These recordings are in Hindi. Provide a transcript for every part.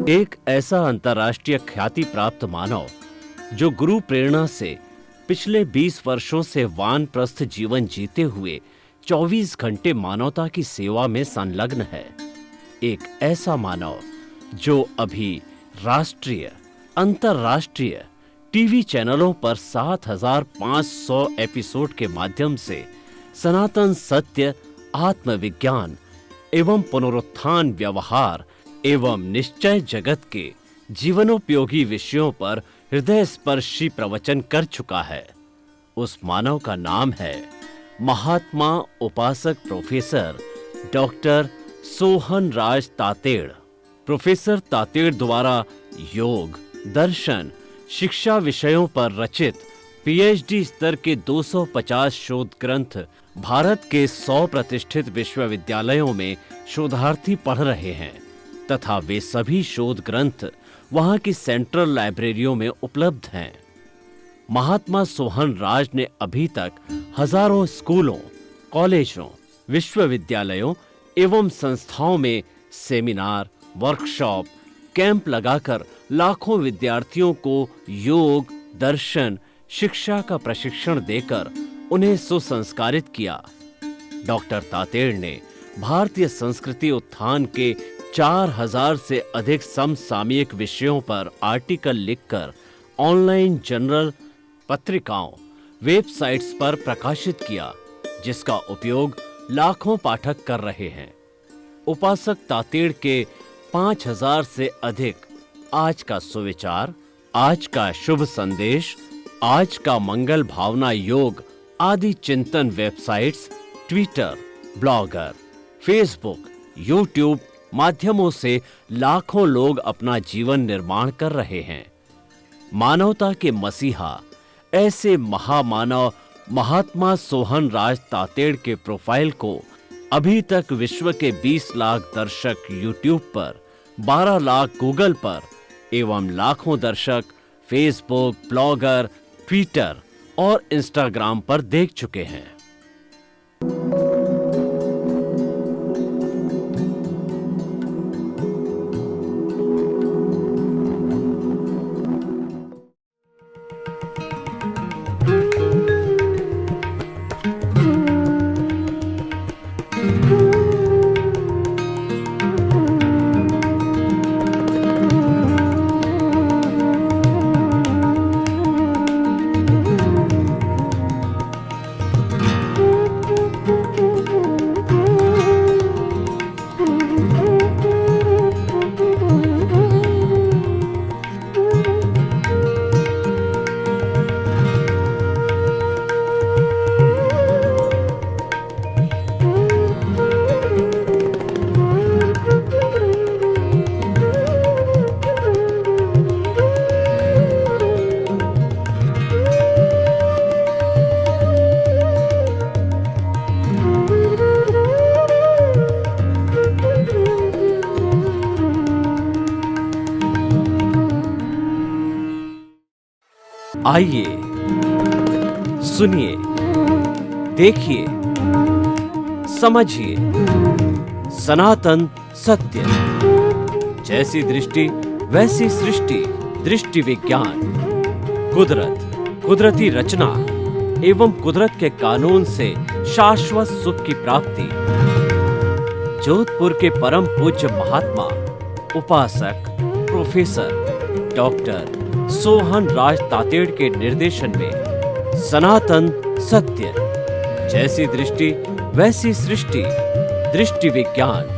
एक ऐसा अंतर्राष्ट्रीय ख्याति प्राप्त मानव जो गुरु प्रेरणा से पिछले 20 वर्षों से वानप्रस्थ जीवन जीते हुए 24 घंटे मानवता की सेवा में संलग्न है। एक ऐसा मानव जो अभी राष्ट्रीय, अंतर्राष्ट्रीय टीवी चैनलों पर 7,500 एपिसोड के माध्यम से सनातन सत्य, आत्मविज्ञान एवं पुनरुत्थान, व्यवहार एवं निश्चय जगत के जीवनोपयोगी विषयों पर हृदय स्पर्शी प्रवचन कर चुका है। उस मानव का नाम है महात्मा उपासक प्रोफेसर डॉक्टर सोहन राज तातेड़। प्रोफेसर तातेड़ द्वारा योग, दर्शन, शिक्षा विषयों पर रचित पीएचडी स्तर के 250 शोध ग्रंथ भारत के 100 प्रतिष्ठित विश्वविद्यालयों में शोधार्थी पढ़ रहे हैं तथा वे सभी शोध ग्रंथ वहां की सेंट्रल लाइब्रेरियों में उपलब्ध हैं। महात्मा सोहन राज ने अभी तक हजारों स्कूलों, कॉलेजों, विश्वविद्यालयों एवं संस्थाओं में सेमिनार, वर्कशॉप, कैंप लगाकर लाखों विद्यार्थियों को योग, दर्शन, शिक्षा का प्रशिक्षण देकर उन्हें सुसंस्कारित किया। डॉक्टर तातेड़ ने भारतीय संस्कृति उत्थान के 4,000 से अधिक समसामयिक विषयों पर आर्टिकल लिखकर ऑनलाइन जर्नल, पत्रिकाओं, वेबसाइट्स पर प्रकाशित किया, जिसका उपयोग लाखों पाठक कर रहे हैं। उपासक तातेड़ के 5,000 से अधिक आज का सुविचार, आज का शुभ संदेश, आज का मंगल भावना योग आदि चिंतन websites, Twitter, blogger, Facebook, YouTube माध्यमों से लाखों लोग अपना जीवन निर्माण कर रहे हैं। मानवता के मसीहा ऐसे महामानव महात्मा सोहन राज तातेड़ के प्रोफाइल को अभी तक विश्व के 20 लाख दर्शक यूट्यूब पर, 12 लाख गूगल पर एवं लाखों दर्शक फेसबुक, ब्लॉगर, ट्विटर और इंस्टाग्राम पर देख चुके हैं। आइए, सुनिए, देखिए, समझिए सनातन सत्य। जैसी दृष्टि वैसी सृष्टि, दृष्टि विज्ञान, कुदरत, कुदरती रचना एवं कुदरत के कानून से शाश्वत सुख की प्राप्ति। जोधपुर के परम पूज्य महात्मा उपासक प्रोफेसर डॉक्टर सोहन राज तातेड़ के निर्देशन में सनातन सत्य, जैसी दृष्टि वैसी सृष्टि, दृष्टि विज्ञान।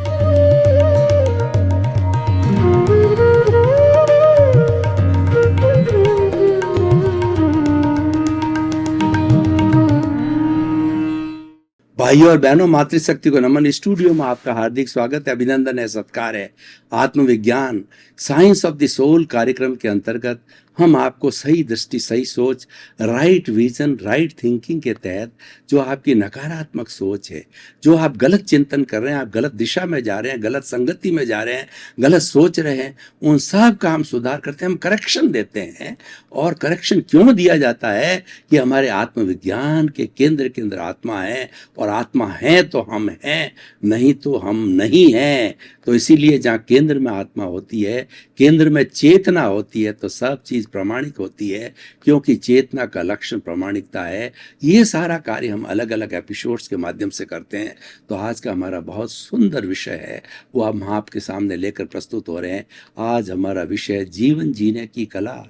भाइयों और बहनों, मातृशक्ति को नमन। स्टूडियो में आपका हार्दिक स्वागत है, अभिनंदन है, सत्कार है। आत्मविज्ञान, साइंस ऑफ द सोल कार्यक्रम के अंतर्गत हम आपको सही दृष्टि, सही सोच, राइट विजन, राइट थिंकिंग के तहत जो आपकी नकारात्मक सोच है, जो आप गलत चिंतन कर रहे हैं, आप गलत दिशा में जा रहे हैं, गलत संगति में जा रहे हैं, गलत सोच रहे हैं, उन सब का हम सुधार करते हैं, हम करेक्शन देते हैं। और करेक्शन क्यों दिया जाता है कि हमारे आत्मविज्ञान के अंदर आत्मा है, और आत्मा है तो हम हैं, नहीं तो हम नहीं हैं। तो इसीलिए जहाँ केंद्र में आत्मा होती है, केंद्र में चेतना होती है, तो सब चीज प्रामाणिक होती है, क्योंकि चेतना का लक्षण प्रामाणिकता है। ये सारा कार्य हम अलग अलग एपिसोड्स के माध्यम से करते हैं। तो आज का हमारा बहुत सुंदर विषय है, वो हम आपके सामने लेकर प्रस्तुत हो रहे हैं। आज हमारा विषय जीवन जीने की कला।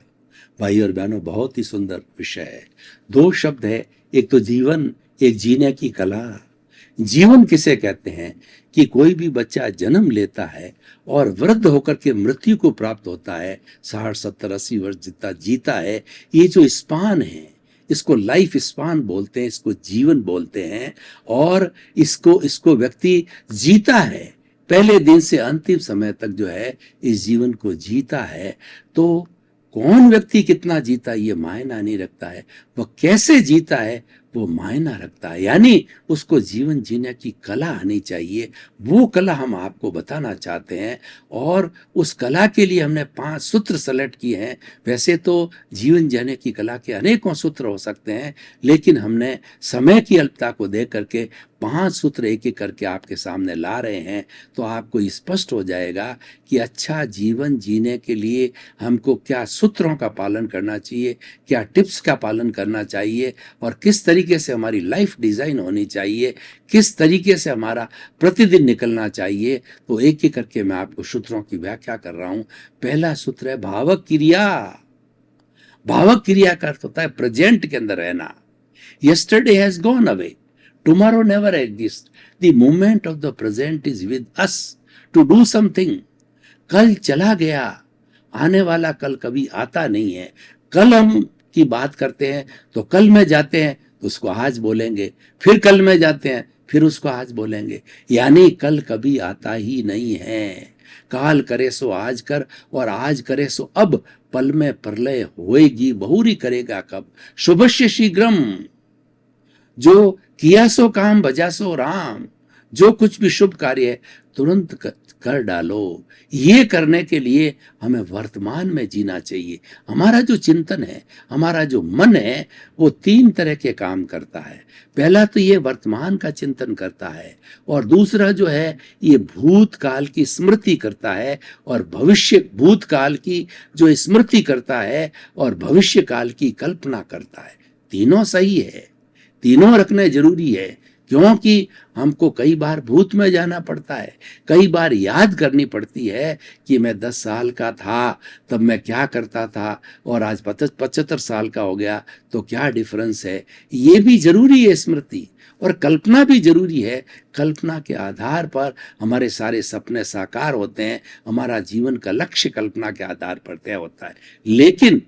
भाई और बहनों, बहुत ही सुंदर विषय है। दो शब्द है, एक तो जीवन, एक जीने की कला। जीवन किसे कहते हैं कि कोई भी बच्चा जन्म लेता है और वृद्ध होकर के मृत्यु को प्राप्त होता है, 60 70 80 वर्ष जितना जीता है, ये जो स्पान है, इसको लाइफ स्पान बोलते हैं, इसको जीवन बोलते हैं। और इसको व्यक्ति जीता है, पहले दिन से अंतिम समय तक जो है इस जीवन को जीता है। तो कौन व्यक्ति कितना जीता ये मायना नहीं रखता है, वह कैसे जीता है वो मायना रखता है। यानी उसको जीवन जीने की कला आनी चाहिए, वो कला हम आपको बताना चाहते हैं। और उस कला के लिए हमने 5 सूत्र सेलेक्ट किए हैं। वैसे तो जीवन जीने की कला के अनेकों सूत्र हो सकते हैं, लेकिन हमने समय की अल्पता को देख करके 5 सूत्र एक एक करके आपके सामने ला रहे हैं। तो आपको स्पष्ट हो जाएगा कि अच्छा जीवन जीने के लिए हमको क्या सूत्रों का पालन करना चाहिए, क्या टिप्स का पालन करना चाहिए, और किस तरीके से हमारी लाइफ डिजाइन होनी चाहिए, किस तरीके से हमारा प्रतिदिन निकलना चाहिए। तो एक एक करके मैं आपको सूत्रों की व्याख्या कर रहा हूं। पहला सूत्र है भावक क्रिया। भावक क्रिया का अर्थ होता है प्रेजेंट के अंदर रहना। Yesterday has gone away, tomorrow never exist, the moment of the present is with us to do something. कल चला गया, आने वाला कल कभी आता नहीं है। कल हम की बात करते हैं तो कल में जाते हैं तो उसको आज बोलेंगे, फिर कल में जाते हैं फिर उसको आज बोलेंगे। यानी कल कभी आता ही नहीं है। काल करे सो आज कर, और आज करे सो अब, पल में प्रलय होएगी, बहुरी करेगा कब। शुभस्य शीघ्रम, जो किया सो काम बजा सो राम। जो कुछ भी शुभ कार्य है तुरंत कर डालो। ये करने के लिए हमें वर्तमान में जीना चाहिए। हमारा जो चिंतन है, हमारा जो मन है, वो 3 तरह के काम करता है। पहला तो ये वर्तमान का चिंतन करता है, और दूसरा जो है ये भूतकाल की स्मृति करता है, और भूतकाल की जो स्मृति करता है और भविष्य काल की कल्पना करता है। तीनों सही है, तीनों रखने जरूरी है, क्योंकि हमको कई बार भूत में जाना पड़ता है, कई बार याद करनी पड़ती है कि मैं 10 साल का था तब मैं क्या करता था, और आज 75 साल का हो गया तो क्या डिफरेंस है। ये भी जरूरी है स्मृति, और कल्पना भी जरूरी है। कल्पना के आधार पर हमारे सारे सपने साकार होते हैं, हमारा जीवन का लक्ष्य कल्पना के आधार पर तय होता है। लेकिन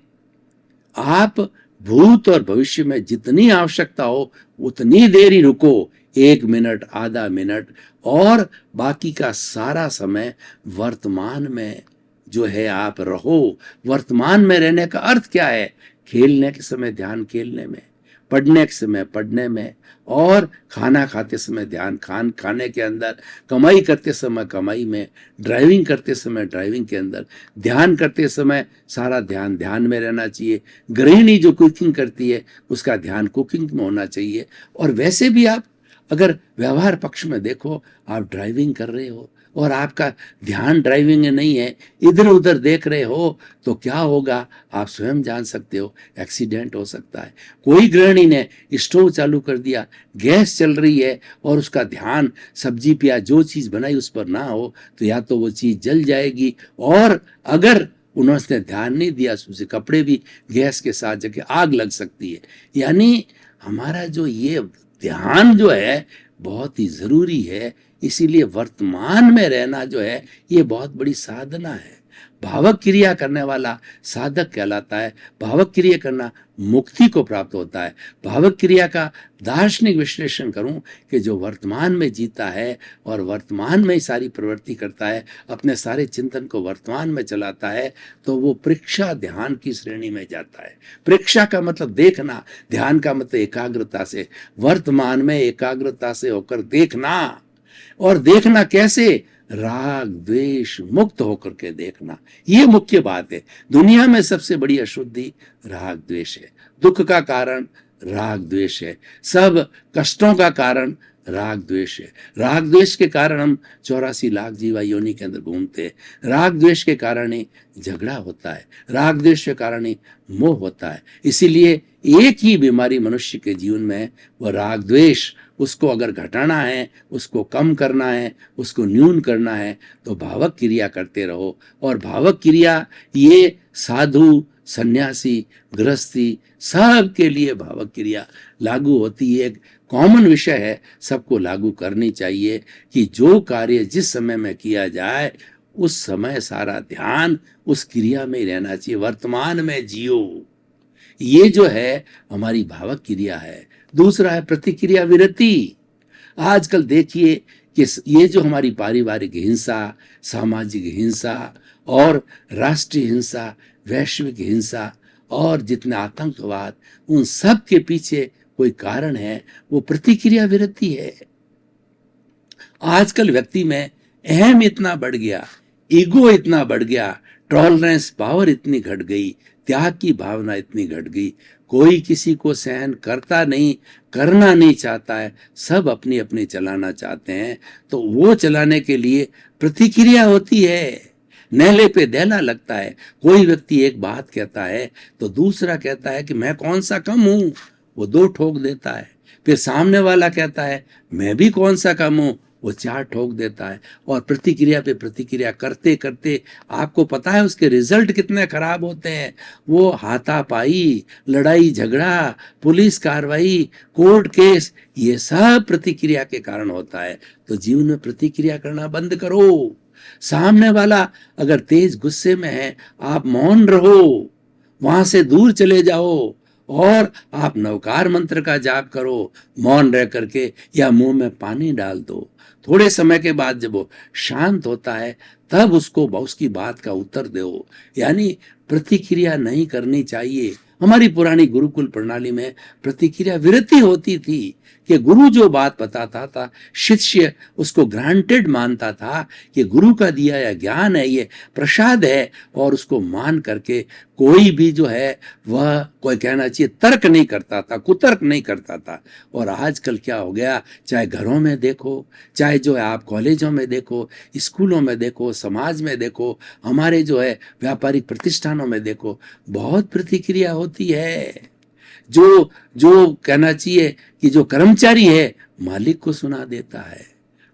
आप भूत और भविष्य में जितनी आवश्यकता हो उतनी देर ही रुको, 1 मिनट, आधा मिनट, और बाकी का सारा समय वर्तमान में जो है आप रहो। वर्तमान में रहने का अर्थ क्या है? खेलने के समय ध्यान खेलने में, पढ़ने के समय पढ़ने में, और खाना खाते समय ध्यान खाने के अंदर, कमाई करते समय कमाई में, ड्राइविंग करते समय ड्राइविंग के अंदर, ध्यान करते समय सारा ध्यान में रहना चाहिए। गृहिणी जो कुकिंग करती है उसका ध्यान कुकिंग में होना चाहिए। और वैसे भी आप अगर व्यवहार पक्ष में देखो, आप ड्राइविंग कर रहे हो और आपका ध्यान ड्राइविंग में नहीं है, इधर उधर देख रहे हो, तो क्या होगा आप स्वयं जान सकते हो, एक्सीडेंट हो सकता है। कोई गृहिणी ने स्टोव चालू कर दिया, गैस चल रही है, और उसका ध्यान सब्जी प्याज जो चीज बनाई उस पर ना हो, तो या तो वो चीज जल जाएगी, और अगर उन्होंने ध्यान नहीं दिया उससे कपड़े भी गैस के साथ जगह आग लग सकती है। यानी हमारा जो ये ध्यान जो है बहुत ही जरूरी है। इसीलिए वर्तमान में रहना जो है ये बहुत बड़ी साधना है। भावक क्रिया करने वाला साधक कहलाता है। भावक क्रिया करना मुक्ति को प्राप्त होता है। भावक क्रिया का दार्शनिक विश्लेषण करूं कि जो वर्तमान में जीता है और वर्तमान में ही सारी प्रवृत्ति करता है, अपने सारे चिंतन को वर्तमान में चलाता है, तो वो प्रेक्षा ध्यान की श्रेणी में जाता है। प्रेक्षा का मतलब देखना, ध्यान का मतलब एकाग्रता से, वर्तमान में एकाग्रता से होकर देखना। और देखना कैसे? राग द्वेष मुक्त होकर के देखना, ये मुख्य बात है। दुनिया में सबसे बड़ी अशुद्धि राग द्वेष है। दुख का कारण राग द्वेष है। सब कष्टों का कारण राग द्वेष है। राग द्वेष के कारण हम 84 लाख जीवा योनि के अंदर घूमते हैं। राग द्वेष के कारण ही झगड़ा होता है। राग द्वेष के कारण ही मोह होता है। इसीलिए एक ही बीमारी मनुष्य के जीवन में है, वह राग द्वेष। उसको अगर घटाना है, उसको कम करना है, उसको न्यून करना है, तो भावक क्रिया करते रहो। और भावक क्रिया ये साधु, सन्यासी, गृहस्थी सब के लिए भावक क्रिया लागू होती है। एक कॉमन विषय है, सबको लागू करनी चाहिए कि जो कार्य जिस समय में किया जाए उस समय सारा ध्यान उस क्रिया में ही रहना चाहिए। वर्तमान में जियो, ये जो है हमारी भावक क्रिया है। दूसरा है प्रतिक्रिया विरति। आजकल देखिए कि ये जो हमारी पारिवारिक हिंसा, सामाजिक हिंसा और राष्ट्रीय हिंसा, वैश्विक हिंसा और जितने आतंकवाद, उन सब के पीछे कोई कारण है, वो प्रतिक्रिया विरति है। आजकल व्यक्ति में अहम इतना बढ़ गया, ईगो इतना बढ़ गया, टॉलरेंस पावर इतनी घट गई, त्याग की भावना इतनी घट गई, कोई किसी को सहन करता नहीं, करना नहीं चाहता है, सब अपनी अपनी चलाना चाहते हैं। तो वो चलाने के लिए प्रतिक्रिया होती है, नेले पे देला लगता है। कोई व्यक्ति एक बात कहता है तो दूसरा कहता है कि मैं कौन सा कम हूं, वो 2 ठोक देता है। फिर सामने वाला कहता है मैं भी कौन सा कम हूं, वो 4 ठोक देता है। और प्रतिक्रिया पे प्रतिक्रिया करते करते आपको पता है उसके रिजल्ट कितने खराब होते हैं। वो हाथापाई, लड़ाई झगड़ा, पुलिस कार्रवाई, कोर्ट केस, ये सब प्रतिक्रिया के कारण होता है। तो जीवन में प्रतिक्रिया करना बंद करो। सामने वाला अगर तेज गुस्से में है, आप मौन रहो, वहां से दूर चले जाओ और आप नवकार मंत्र का जाप करो मौन रह करके, या मुंह में पानी डाल दो। थोड़े समय के बाद जब वो शांत होता है तब उसको उसकी बात का उत्तर दो। यानी प्रतिक्रिया नहीं करनी चाहिए। हमारी पुरानी गुरुकुल प्रणाली में प्रतिक्रिया विरति होती थी कि गुरु जो बात बताता था, शिष्य उसको ग्रांटेड मानता था कि गुरु का दिया यह ज्ञान है, ये प्रसाद है, और उसको मान करके कोई भी जो है वह कोई कहना चाहिए तर्क नहीं करता था, कुतर्क नहीं करता था। और आजकल क्या हो गया, चाहे घरों में देखो, चाहे जो है आप कॉलेजों में देखो, स्कूलों में देखो, समाज में देखो, हमारे जो है व्यापारिक प्रतिष्ठानों में देखो, बहुत प्रतिक्रिया होती है। जो जो कहना चाहिए कि जो कर्मचारी है मालिक को सुना देता है,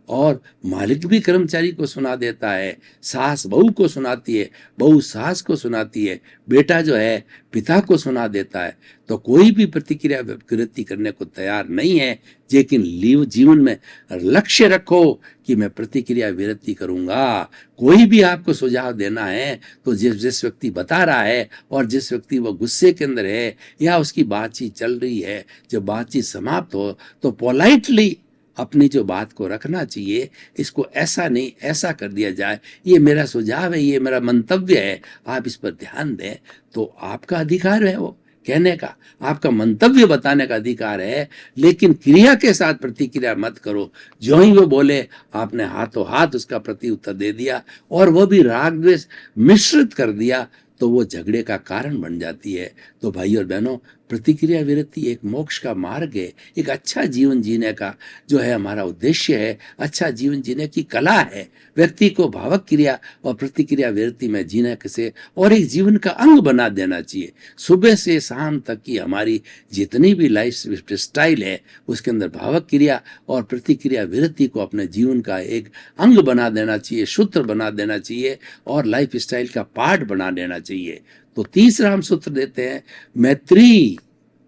और मालिक भी कर्मचारी को सुना देता है, सास बहू को सुनाती है, बहू सास को सुनाती है, बेटा जो है पिता को सुना देता है। तो कोई भी प्रतिक्रिया विरति करने को तैयार नहीं है। लेकिन जीवन में लक्ष्य रखो कि मैं प्रतिक्रिया विरति करूंगा। कोई भी आपको सुझाव देना है तो जिस व्यक्ति बता रहा है और जिस व्यक्ति वो गुस्से के अंदर है या उसकी बातचीत चल रही है, जब बातचीत समाप्त हो तो पोलाइटली अपनी जो बात को रखना चाहिए, इसको ऐसा नहीं ऐसा कर दिया जाए, ये मेरा सुझाव है, ये मेरा मंतव्य है, आप इस पर ध्यान दें। तो आपका अधिकार है वो कहने का, आपका मंतव्य बताने का अधिकार है, लेकिन क्रिया के साथ प्रतिक्रिया मत करो। जो ही वो बोले आपने हाथों हाथ उसका प्रति उत्तर दे दिया और वो भी राग द्वेष मिश्रित कर दिया, तो वो झगड़े का कारण बन जाती है। तो भाई और बहनों, प्रतिक्रिया विरति एक मोक्ष का मार्ग है, एक अच्छा जीवन जीने का जो है हमारा उद्देश्य है, अच्छा जीवन जीने की कला है। व्यक्ति को भावक क्रिया और प्रतिक्रिया विरति में जीने से और एक जीवन का अंग बना देना चाहिए। सुबह से शाम तक की हमारी जितनी भी लाइफ स्टाइल है उसके अंदर भावक क्रिया और प्रतिक्रिया विरति को अपने जीवन का एक अंग बना देना चाहिए, सूत्र बना देना चाहिए और लाइफ स्टाइल का पार्ट बना देना चाहिए। तो तीसरा हम सूत्र देते हैं मैत्री,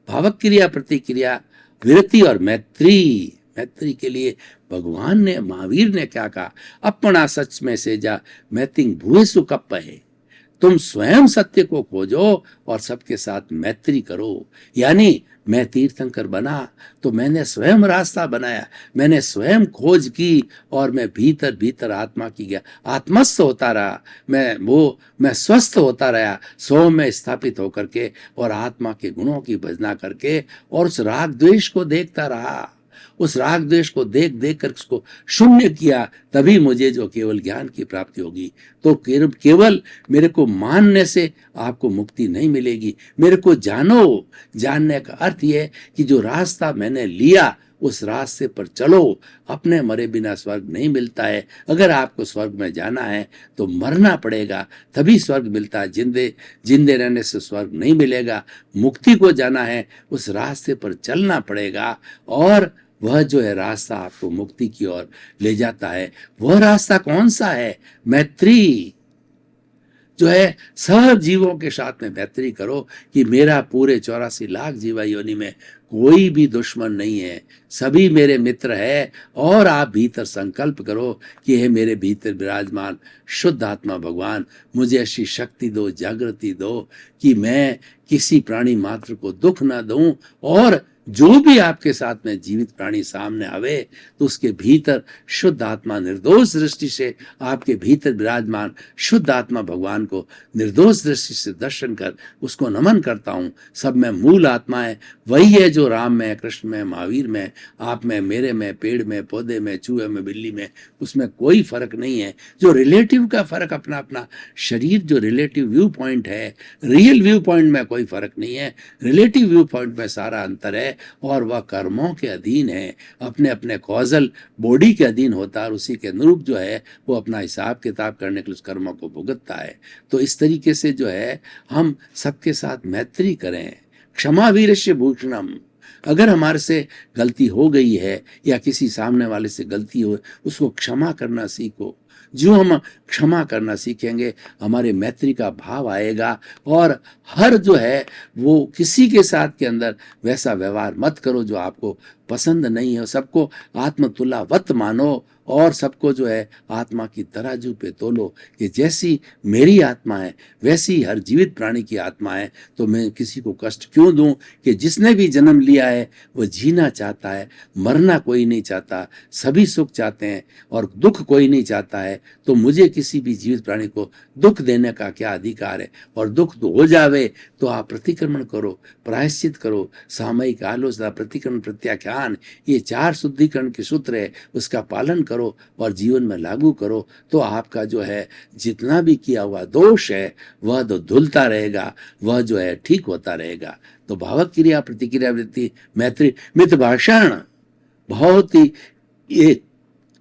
भावक क्रिया, प्रतिक्रिया विरति और मैत्री। मैत्री के लिए भगवान ने, महावीर ने क्या कहा, अपना सच में से जा मैतिंग भूए सुकप्प है। तुम स्वयं सत्य को खोजो और सबके साथ मैत्री करो। यानी मैं तीर्थंकर बना तो मैंने स्वयं रास्ता बनाया, मैंने स्वयं खोज की और मैं भीतर भीतर आत्मा की गया आत्मस्थ होता रहा, मैं स्वस्थ होता रहा स्व में स्थापित होकर के और आत्मा के गुणों की भजना करके, और उस राग द्वेष को देखता रहा, उस राग द्वेष को देख देख कर उसको शून्य किया। तभी मुझे जो केवल ज्ञान की प्राप्ति होगी। तो केवल मेरे को मानने से आपको मुक्ति नहीं मिलेगी, मेरे को जानो। जानने का अर्थ यह कि जो रास्ता मैंने लिया उस रास्ते पर चलो, अपने मरे बिना स्वर्ग नहीं मिलता है। अगर आपको स्वर्ग में जाना है तो मरना पड़ेगा, तभी स्वर्ग मिलता है। जिंदे जिंदे रहने से स्वर्ग नहीं मिलेगा। मुक्ति को जाना है, उस रास्ते पर चलना पड़ेगा, और वह जो है रास्ता आपको मुक्ति की ओर ले जाता है। वह रास्ता कौन सा है? मैत्री जो है, सब जीवों के साथ में मैत्री करो कि मेरा पूरे 84 लाख जीवा योनि में कोई भी दुश्मन नहीं है, सभी मेरे मित्र है। और आप भीतर संकल्प करो कि हे मेरे भीतर विराजमान शुद्ध आत्मा भगवान, मुझे ऐसी शक्ति दो, जागृति दो कि मैं किसी प्राणी मात्र को दुख ना दूं, और जो भी आपके साथ में जीवित प्राणी सामने आवे तो उसके भीतर शुद्ध आत्मा निर्दोष दृष्टि से आपके भीतर विराजमान शुद्ध आत्मा भगवान को निर्दोष दृष्टि से दर्शन कर उसको नमन करता हूँ। सब में मूल आत्मा है, वही है जो राम में, कृष्ण में, महावीर में, आप में, मेरे में, पेड़ में, पौधे में, चूहे में, बिल्ली में, उसमें कोई फर्क नहीं है। जो रिलेटिव का फर्क अपना अपना शरीर, जो रिलेटिव व्यू पॉइंट है, रियल व्यू पॉइंट में कोई फर्क नहीं है। रिलेटिव व्यू पॉइंट में सारा अंतर है, और वह कर्मों के अधीन है, अपने अपने कॉजल बॉडी के अधीन होता है, और उसी के अनुरूप जो है वो अपना हिसाब किताब करने के लिए उस कर्मों को भुगतता है। तो इस तरीके से जो है हम सबके साथ मैत्री करें। क्षमा वीरस्य भूषणम। अगर हमारे से गलती हो गई है या किसी सामने वाले से गलती हो, उसको क्षमा करना सीखो। जो हम क्षमा करना सीखेंगे हमारे मैत्री का भाव आएगा, और हर जो है वो किसी के साथ के अंदर वैसा व्यवहार मत करो जो आपको पसंद नहीं है। सबको आत्मतुल्यवत मानो, और सबको जो है आत्मा की तराजू पे तोलो कि जैसी मेरी आत्मा है वैसी हर जीवित प्राणी की आत्मा है। तो मैं किसी को कष्ट क्यों दूं? कि जिसने भी जन्म लिया है वो जीना चाहता है, मरना कोई नहीं चाहता, सभी सुख चाहते हैं और दुख कोई नहीं चाहता है। तो मुझे किसी भी जीवित प्राणी को दुख देने का क्या अधिकार है? और दुख तो हो जावे तो आप प्रतिक्रमण करो, प्रायश्चित करो, सामयिक आलोचना, प्रतिक्रमण, प्रत्याख्यान, ये 4 शुद्धिकरण के सूत्र है, उसका पालन करो और जीवन में लागू करो। तो आपका जो है जितना भी किया हुआ दोष है वह तो धुलता रहेगा, वह जो है ठीक होता रहेगा। तो भावक क्रिया, प्रतिक्रिया वृत्ति, मैत्री, मित भाषण बहुत ही एक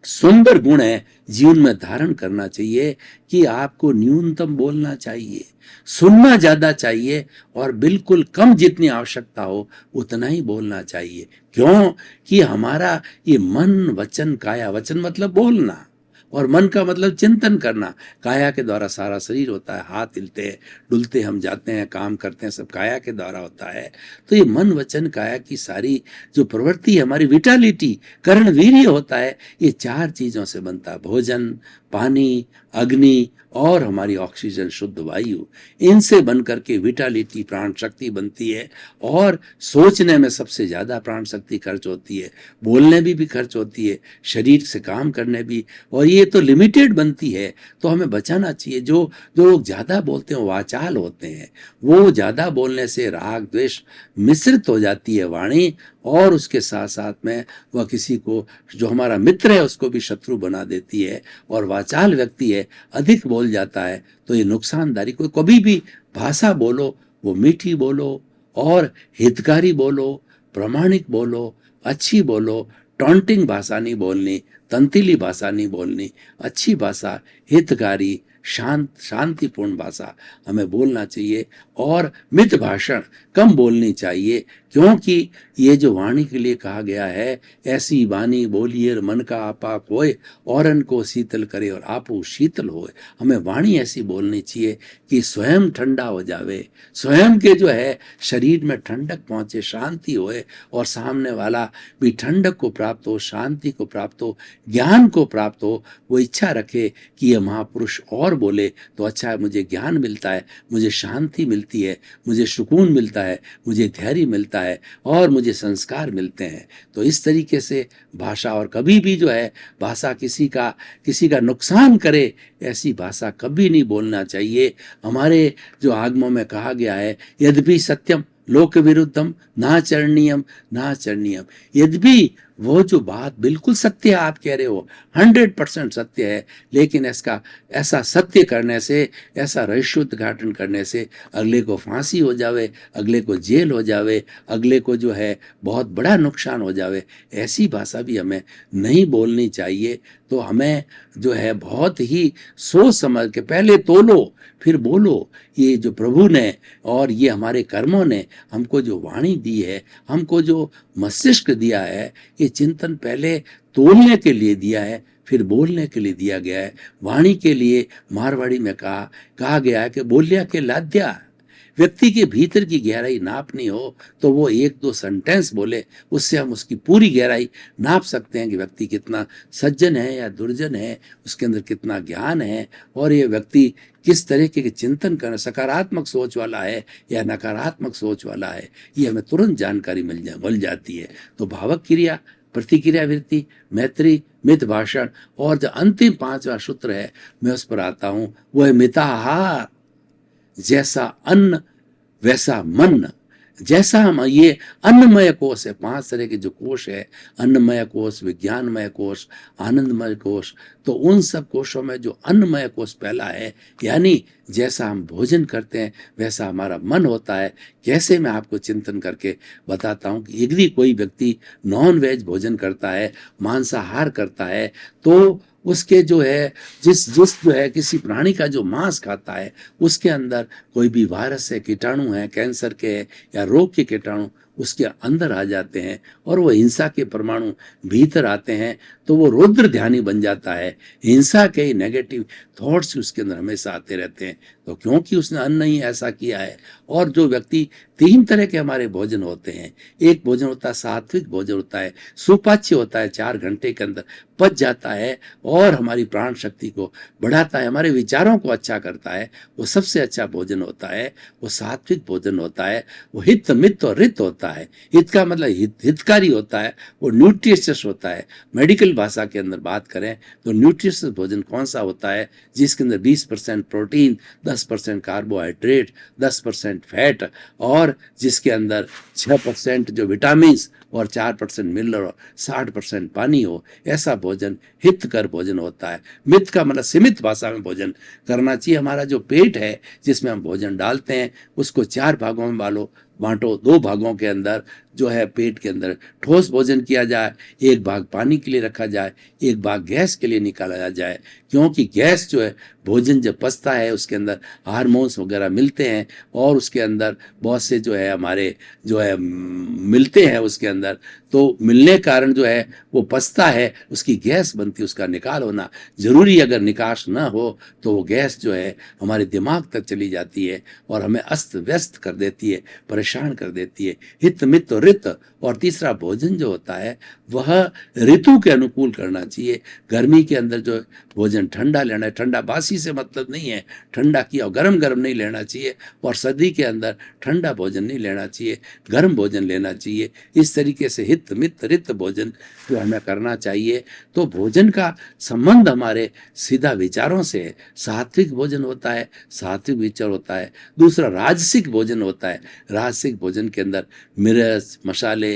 सुंदर गुण है, जीवन में धारण करना चाहिए कि आपको न्यूनतम बोलना चाहिए, सुनना ज्यादा चाहिए, और बिल्कुल कम जितनी आवश्यकता हो उतना ही बोलना चाहिए। क्यों? कि हमारा ये मन, वचन, काया, वचन मतलब बोलना, और मन का मतलब चिंतन करना। काया के द्वारा सारा शरीर होता है, हाथ हिलते हैं, डुलते हम जाते हैं, काम करते हैं, सब काया के द्वारा होता है। तो ये मन, वचन, काया की सारी जो प्रवृत्ति है, हमारी विटालिटी, कर्ण वीर्य होता है, ये 4 चीजों से बनता है। भोजन, पानी, अग्नि और हमारी ऑक्सीजन, शुद्ध वायु, इनसे बनकर के विटालिटी, प्राण शक्ति बनती है। और सोचने में सबसे ज्यादा प्राण शक्ति खर्च होती है, बोलने भी खर्च होती है, शरीर से काम करने भी, और ये तो लिमिटेड बनती है। तो हमें बचाना चाहिए। जो लोग ज्यादा बोलते हैं वाचाल होते हैं, वो ज्यादा बोलने से राग द्वेष मिश्रित हो जाती है वाणी, और उसके साथ साथ में वह किसी को, जो हमारा मित्र है, उसको भी शत्रु बना देती है। और वाचाल व्यक्ति है, अधिक बोल जाता है, तो ये नुकसानदारी। को कभी भी भाषा बोलो वो मीठी बोलो, और हितकारी बोलो, प्रामाणिक बोलो, अच्छी बोलो, टॉन्टिंग भाषा नहीं बोलनी, तंतीली भाषा नहीं बोलनी, अच्छी भाषा, हितकारी, शांतिपूर्ण भाषा हमें बोलना चाहिए। और मित भाषण कम बोलनी चाहिए, क्योंकि ये जो वाणी के लिए कहा गया है, ऐसी वाणी बोलिए मन का आपा कोय, औरन को शीतल करे और आपो शीतल होए। हमें वाणी ऐसी बोलनी चाहिए कि स्वयं ठंडा हो जावे, स्वयं के जो है शरीर में ठंडक पहुंचे, शांति होए, और सामने वाला भी ठंडक को प्राप्त हो, शांति को प्राप्त हो, ज्ञान को प्राप्त हो। वो इच्छा रखे कि ये महापुरुष और बोले तो अच्छा है, मुझे ज्ञान मिलता है, मुझे शांति मिलती है, मुझे सुकून मिलता है, मुझे धैर्य मिलता है और मुझे संस्कार मिलते हैं। तो इस तरीके से भाषा, और कभी भी जो है भाषा किसी का नुकसान करे, ऐसी भाषा कभी नहीं बोलना चाहिए। हमारे जो आगमों में कहा गया है, यद्यपि सत्यम लोक विरुद्धम नाचरणीयम नाचरणीयम, यद्यपि वो जो बात बिल्कुल सत्य है, आप कह रहे हो 100% सत्य है, लेकिन इसका ऐसा सत्य करने से, ऐसा रहस्योद्घाटन करने से अगले को फांसी हो जावे, अगले को जेल हो जावे, अगले को जो है बहुत बड़ा नुकसान हो जावे, ऐसी भाषा भी हमें नहीं बोलनी चाहिए। तो हमें जो है बहुत ही सोच समझ के पहले तोलो फिर बोलो। ये जो प्रभु ने और ये हमारे कर्मों ने हमको जो वाणी दी है, हमको जो मस्तिष्क दिया है, ये चिंतन पहले तोलने के लिए दिया है, फिर बोलने के लिए दिया गया है। वाणी के लिए मारवाड़ी में कहा गया है कि बोलिया के लाद्या। व्यक्ति के भीतर की गहराई नापनी हो तो वो एक दो सेंटेंस बोले, उससे हम उसकी पूरी गहराई नाप सकते हैं कि व्यक्ति कितना सज्जन है या दुर्जन है, उसके अंदर कितना ज्ञान है, और ये व्यक्ति किस तरीके के चिंतन कर, सकारात्मक सोच वाला है या नकारात्मक सोच वाला है, ये हमें तुरंत जानकारी मिल जाती है। तो भावक क्रिया, प्रतिक्रिया वृत्ति, मैत्री, मित भाषण, और जो अंतिम 5वां सूत्र है मैं उस पर आता हूं, वो है मिताहार। जैसा अन्न वैसा मन। जैसा हम, ये अन्नमय कोश है, 5 तरह के जो कोश है, अन्नमय कोश, विज्ञानमय कोश, आनंदमय कोश, तो उन सब कोशों में जो अन्नमय कोश पहला है, यानी जैसा हम भोजन करते हैं वैसा हमारा मन होता है। कैसे, मैं आपको चिंतन करके बताता हूँ कि यदि कोई व्यक्ति नॉन वेज भोजन करता है, मांसाहार करता है, तो उसके जो है जिस जो है किसी प्राणी का जो मांस खाता है, उसके अंदर कोई भी वायरस है, कीटाणु है, कैंसर के है या रोग के कीटाणु उसके अंदर आ जाते हैं, और वो हिंसा के परमाणु भीतर आते हैं, तो वो रौद्र ध्यानी बन जाता है। हिंसा के नेगेटिव थॉट्स उसके अंदर हमेशा आते रहते हैं। तो क्योंकि उसने अन्न ही ऐसा किया है। और जो व्यक्ति, 3 तरह के हमारे भोजन होते हैं। एक भोजन होता है सात्विक भोजन होता है, सुपाच्य होता है, 4 घंटे के अंदर पच जाता है और हमारी प्राण शक्ति को बढ़ाता है, हमारे विचारों को अच्छा करता है। वो सबसे अच्छा भोजन होता है, वो सात्विक भोजन होता है। वो हित, मित और रित होता है। हित का मतलब हितकारी होता है, वो न्यूट्रिशियस होता है। मेडिकल भाषा के अंदर बात करें तो न्यूट्रिशियस भोजन कौन सा होता है, जिसके अंदर 20% प्रोटीन, 10% कार्बोहाइड्रेट, 10% फैट, और जिसके अंदर 6% जो विटामिन और 4% मिनरल और 60% पानी हो, ऐसा भोजन हितकर भोजन होता है। मित का मतलब सीमित भाषा में भोजन करना चाहिए। हमारा जो पेट है जिसमें हम भोजन डालते हैं, उसको 4 भागों में बांटो। 2 भागों के अंदर जो है पेट के अंदर ठोस भोजन किया जाए, 1 भाग पानी के लिए रखा जाए, 1 भाग गैस के लिए निकाला जाए। क्योंकि गैस जो है, भोजन जब पचता है उसके अंदर हार्मोन्स वगैरह मिलते हैं, और उसके अंदर बहुत से जो है हमारे जो है मिलते हैं उसके अंदर, तो मिलने कारण जो है वो पचता है, उसकी गैस बनती है, उसका निकाल होना जरूरी। अगर निकास ना हो तो वो गैस जो है हमारे दिमाग तक चली जाती है और हमें अस्त व्यस्त कर देती है, परेशान कर देती है। हित, मित और रित। और तीसरा भोजन जो होता है वह ऋतु के अनुकूल करना चाहिए। गर्मी के अंदर जो भोजन ठंडा लेना है, ठंडा बासी से मतलब नहीं है, ठंडा किया और गरम गरम नहीं लेना चाहिए। और सर्दी के अंदर ठंडा भोजन नहीं लेना चाहिए, गर्म भोजन लेना चाहिए। इस तरीके से हित, मित, रित भोजन जो हमें करना चाहिए। तो भोजन का संबंध हमारे सीधा विचारों से है। सात्विक भोजन होता है, सात्विक विचार होता है। दूसरा राजसिक भोजन होता है। राजसिक भोजन के अंदर मिर्च, मसाले,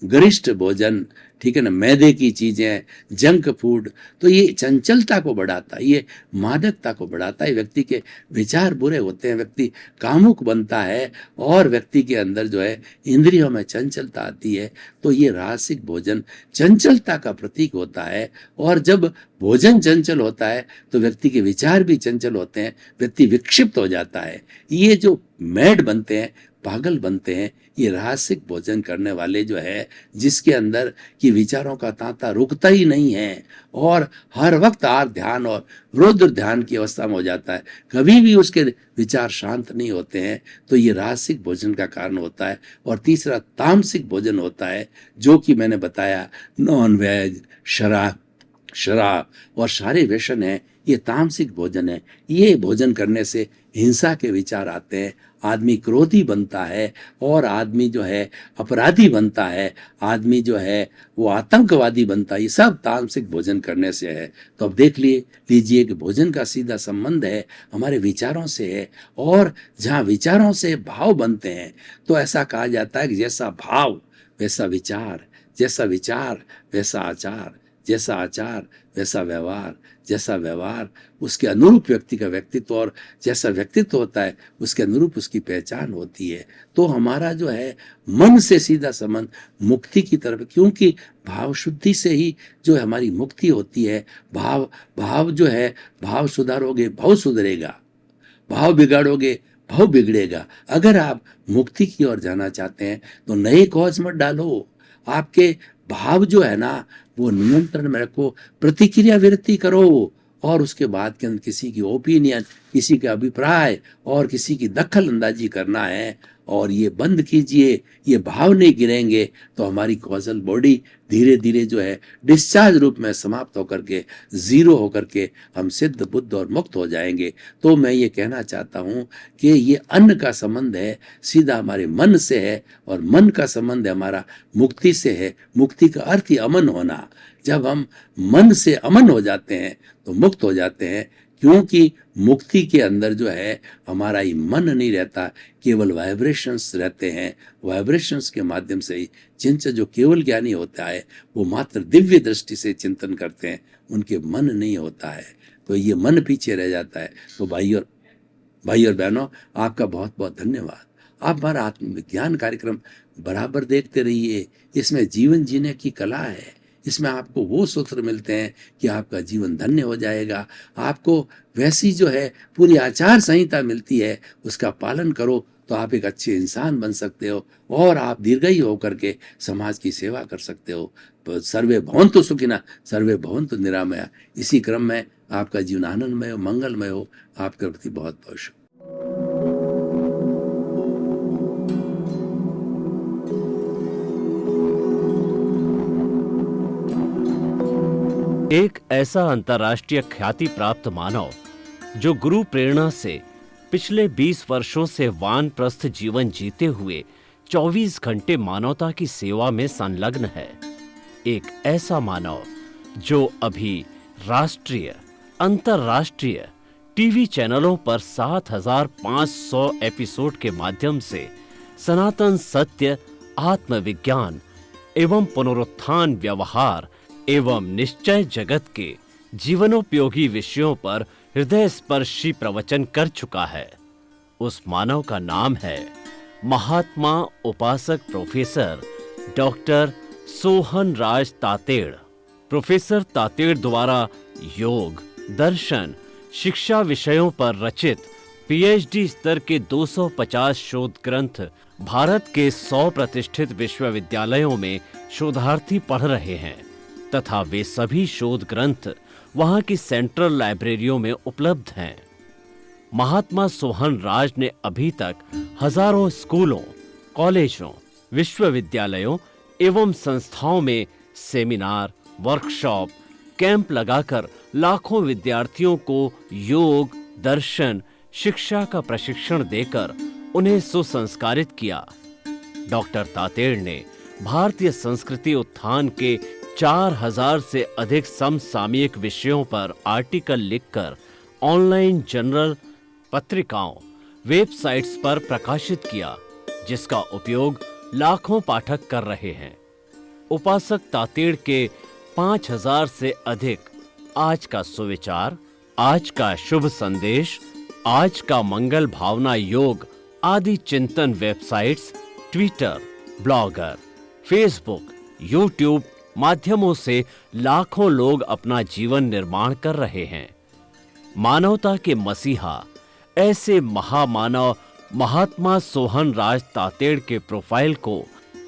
गरिष्ठ भोजन, ठीक है ना, मैदे की चीजें, जंक फूड, तो ये चंचलता को बढ़ाता है, ये मादकता को बढ़ाता है। व्यक्ति के विचार बुरे होते हैं, व्यक्ति कामुक बनता है, और व्यक्ति के अंदर जो है इंद्रियों में चंचलता आती है। तो ये राजसिक भोजन चंचलता का प्रतीक होता है। और जब भोजन चंचल होता है तो व्यक्ति के विचार भी चंचल होते हैं, व्यक्ति विक्षिप्त हो जाता है। ये जो मैड बनते हैं पागल बनते हैं। ये रहस्यिक भोजन करने वाले जो है, जिसके अंदर की विचारों का तांता रुकता ही नहीं है और हर वक्त आर ध्यान और रुद्र ध्यान की अवस्था में हो जाता है, कभी भी उसके विचार शांत नहीं होते हैं, तो ये रहस्यिक भोजन का कारण होता है। और तीसरा तामसिक भोजन होता है, जो कि मैंने बताया नॉन वेज, शराब और सारे व्यसन है, ये तामसिक भोजन है। ये भोजन करने से हिंसा के विचार आते हैं, आदमी क्रोधी बनता है और आदमी जो है अपराधी बनता है, आदमी जो है वो आतंकवादी बनता है। ये सब तामसिक भोजन करने से है। तो अब देख लीजिए कि भोजन का सीधा संबंध है हमारे विचारों से है, और जहाँ विचारों से भाव बनते हैं तो ऐसा कहा जाता है कि जैसा भाव वैसा विचार, जैसा विचार वैसा आचार, जैसा आचार वैसा व्यवहार, जैसा व्यवहार उसके अनुरूप व्यक्ति का व्यक्तित्व, और जैसा व्यक्तित्व होता है उसके अनुरूप उसकी पहचान होती है। तो हमारा जो है मन से सीधा संबंध मुक्ति की तरफ, क्योंकि भाव शुद्धि से ही जो है हमारी मुक्ति होती है। भाव जो है, भाव सुधारोगे भाव सुधरेगा, भाव बिगाड़ोगे भाव बिगड़ेगा। अगर आप मुक्ति की ओर जाना चाहते हैं तो नए कॉज मत डालो, आपके भाव जो है ना वो नियंत्रण में रखो, प्रतिक्रिया विरति करो, और उसके बाद के अंदर किसी की ओपिनियन, किसी के अभिप्राय और किसी की दखल अंदाजी करना है, और ये बंद कीजिए। ये भाव नहीं गिरेंगे तो हमारी कॉजल बॉडी धीरे धीरे जो है डिस्चार्ज रूप में समाप्त होकर के जीरो होकर के हम सिद्ध बुद्ध और मुक्त हो जाएंगे। तो मैं ये कहना चाहता हूँ कि ये अन्न का संबंध है सीधा हमारे मन से है, और मन का संबंध हमारा मुक्ति से है। मुक्ति का अर्थ ही अमन होना। जब हम मन से अमन हो जाते हैं तो मुक्त हो जाते हैं, क्योंकि मुक्ति के अंदर जो है हमारा ही मन नहीं रहता, केवल वाइब्रेशंस रहते हैं। वाइब्रेशंस के माध्यम से ही जिनसे जो केवल ज्ञानी होता है वो मात्र दिव्य दृष्टि से चिंतन करते हैं, उनके मन नहीं होता है, तो ये मन पीछे रह जाता है। तो भाई और बहनों, आपका बहुत बहुत धन्यवाद। आप हमारा आत्मविज्ञान कार्यक्रम बराबर देखते रहिए। इसमें जीवन जीने की कला है, इसमें आपको वो सूत्र मिलते हैं कि आपका जीवन धन्य हो जाएगा। आपको वैसी जो है पूरी आचार संहिता मिलती है, उसका पालन करो तो आप एक अच्छे इंसान बन सकते हो, और आप दीर्घायु होकर के समाज की सेवा कर सकते हो। तो सर्वे भवन्तु सुखिनः, सर्वे भवन्तु निरामया। इसी क्रम में आपका जीवन आनंदमय हो, मंगलमय हो। आपके प्रति बहुत बहुत शुभ। एक ऐसा अंतर्राष्ट्रीय ख्याति प्राप्त मानव जो गुरु प्रेरणा से पिछले 20 वर्षों से वानप्रस्थ जीवन जीते हुए 24 घंटे मानवता की सेवा में संलग्न है। एक ऐसा मानव जो अभी राष्ट्रीय, अंतर्राष्ट्रीय टीवी चैनलों पर 7,500 एपिसोड के माध्यम से सनातन सत्य, आत्मविज्ञान एवं पुनरुत्थान, व्यवहार एवं निश्चय जगत के जीवनोपयोगी विषयों पर हृदय स्पर्शी प्रवचन कर चुका है। उस मानव का नाम है महात्मा उपासक प्रोफेसर डॉक्टर सोहन राज तातेड़। प्रोफेसर तातेड़ द्वारा योग, दर्शन, शिक्षा विषयों पर रचित पीएचडी स्तर के 250 शोध ग्रंथ भारत के 100 प्रतिष्ठित विश्वविद्यालयों में शोधार्थी पढ़ रहे हैं, तथा वे सभी शोध ग्रंथ वहां की सेंट्रल लाइब्रेरियों में उपलब्ध हैं। महात्मा सोहन राज ने अभी तक हजारों स्कूलों, कॉलेजों, विश्वविद्यालयों एवं संस्थाओं में सेमिनार, वर्कशॉप, कैंप लगाकर लाखों विद्यार्थियों को योग, दर्शन, शिक्षा का प्रशिक्षण देकर उन्हें सुसंस्कारित किया। डॉक्टर तातेड़ ने भारतीय संस्कृति उत्थान के 4000 से अधिक समसामयिक विषयों पर आर्टिकल लिखकर ऑनलाइन जर्नल, पत्रिकाओं, वेबसाइट्स पर प्रकाशित किया, जिसका उपयोग लाखों पाठक कर रहे हैं। उपासक तातेड़ के 5000 से अधिक आज का सुविचार, आज का शुभ संदेश, आज का मंगल भावना योग आदि चिंतन websites, Twitter, blogger, Facebook, YouTube माध्यमों से लाखों लोग अपना जीवन निर्माण कर रहे हैं। मानवता के मसीहा ऐसे महामानव महात्मा सोहन राज तातेड़ के प्रोफाइल को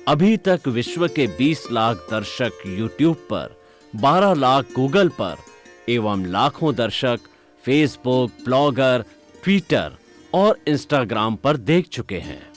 अभी तक विश्व के 20 लाख दर्शक यूट्यूब पर, 12 लाख गूगल पर एवं लाखों दर्शक फेसबुक, ब्लॉगर, ट्विटर और इंस्टाग्राम पर देख चुके हैं।